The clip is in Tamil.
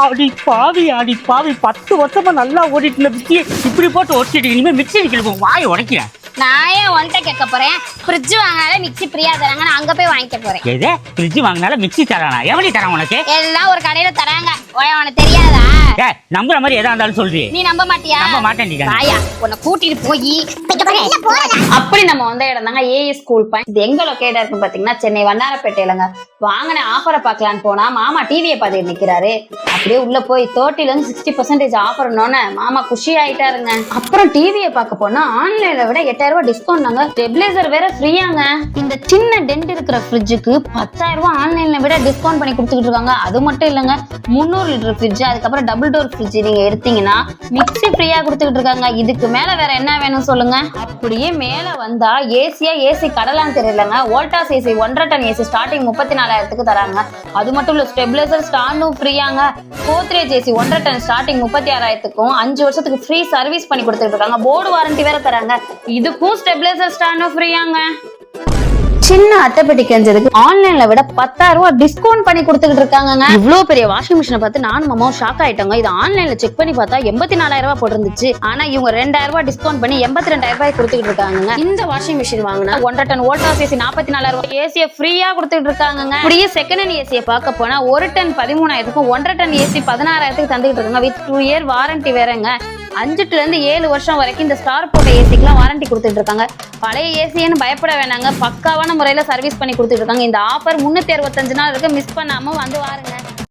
அடி பாவி 10 வருஷமா நல்லா ஓடிட்டு மிக்சி இப்படி போட்டு ஓடிட்டு இனிமே மிக்சி நிக்கணும் வாய் உடைக்கிறேன். நான் ஏன் உன்கிட்ட கேட்க போறேன்? ஃப்ரிட்ஜ் வாங்கினால மிக்சி ஃப்ரீயா தராங்க, நான் அங்க போய் வாங்கிக்க போறேன். எது ஃப்ரிட்ஜ் வாங்கினால மிக்சி தரானா? எவனி தரான் உனக்கு? எல்லாம் ஒரு கடையில தராங்க, உனக்கு தெரியாதா? நம்புற மாதிரி எதா இருந்தாலும் சொல்றீ. நீ நம்ப மாட்டியா? நம்ப மாட்டேன். ராயா உன்னை கூட்டிட்டு போய் அப்படி நம்ம வந்த இடம் தாங்க ஏஇ ஸ்கூல் பாயிண்ட். இது எங்க லொக்கேட்டா இருக்கு பாத்தீங்கன்னா சென்னை வண்ணாரப்பேட்டையிலங்க. வாங்கின ஆஃபரை பார்க்கலான்னு போனா மாமா டிவியை பார்த்துட்டு நிக்கிறாரு. அப்படியே உள்ள போய் 30ல இருந்து 60% ஆஃபர்னோன்னு மாமா குஷி ஆயிட்டாருங்க. அப்புறம் டிவியை பார்க்க போனா ஆன்லைன்ல விட 8000 ரூபாய் டிஸ்கவுண்ட்னாங்க. ஸ்டெபிலைசர் வேற ஃப்ரீயாங்க. இந்த சின்ன டென்ட் இருக்கிற ஃப்ரிட்ஜுக்கு 10000 ரூபாய் ஆன்லைன்ல விட டிஸ்கவுண்ட் பண்ணி கொடுத்துட்டு இருக்காங்க. அது மட்டும் இல்லங்க, 300 லிட்டர் ஃப்ரிட்ஜ், அதுக்கப்புறம் டபுள் டோர் ஃப்ரிட்ஜ் நீங்க எடுத்தீங்கன்னா மிக்சி ஃப்ரீயா கொடுத்துட்டு இருக்காங்க. இதுக்கு மேல வேற என்ன வேணும் சொல்லுங்க? அப்படியே மேல வந்தா ஏசி கடலான்னு தெரியலங்க. Voltas AC 1.5 ton AC starting 34,000க்கு தராங்க. அது மட்டும் இல்ல, ஸ்டெபிலைசர் ஸ்டாண்டும் ஃப்ரீயாங்க. கோத்ரேஜ் ஏசி 1.5 டன் ஸ்டார்டிங் 36,000க்கும் 5 வருஷத்துக்கு ஃப்ரீ சர்வீஸ் பண்ணி கொடுத்துட்டு இருக்காங்க. போர்டு வாரண்டி வேற தராங்க. இதுக்கும் ஸ்டெபிலைசர் ஸ்டாண்டும் ஃப்ரீயாங்க. சின்ன அட்டைப்பெட்டி கெஞ்சதுக்கு ஆன்லைன்ல விட 10000 ரூபாய் டிஸ்கவுண்ட் பண்ணி கொடுத்துட்டு இருக்காங்க. இவ்வளவு பெரிய வாஷிங் மிஷினை பார்த்து நானும் மாமாவும் ஷாக் ஆயிட்டாங்க. இது ஆன்லைன்ல செக் பண்ணி பார்த்தா 84,000 ரூபாய் போட்டிருந்துச்சு. ஆனா இவங்க 2000 ரூபாய் டிஸ்கவுண்ட் பண்ணி 82,000 ரூபாய் கொடுத்துட்டு இருக்காங்க. இந்த வாஷிங் மிஷின் வாங்கினா 1.5 டன் வோல்டாஸ் ஏசி 44,000 ரூபாய் ஏசியை ஃப்ரீயா கொடுத்துட்டு இருக்காங்க. அப்படியே செகண்ட் ஹேண்ட் ஏசியை பார்க்க போனா 1 டன் 13,000க்கும் 1.5 டன் ஏசி 16,000க்கு தந்துட்டு இருக்காங்க. வித் 2 இயர் வாரண்டி வேறங்க. 5 to 7 வருஷம் வரைக்கும் இந்த ஸ்டார் போட்ட ஏசிக்குலாம் வாரண்டி கொடுத்துட்டு இருக்காங்க. பழைய ஏசின்னு பயப்பட வேணாங்க, பக்காவான முறையில சர்வீஸ் பண்ணி கொடுத்துட்டு இருக்காங்க. இந்த ஆஃபர் 365 நாள் இருக்கு, மிஸ் பண்ணாம வந்து வாருங்க.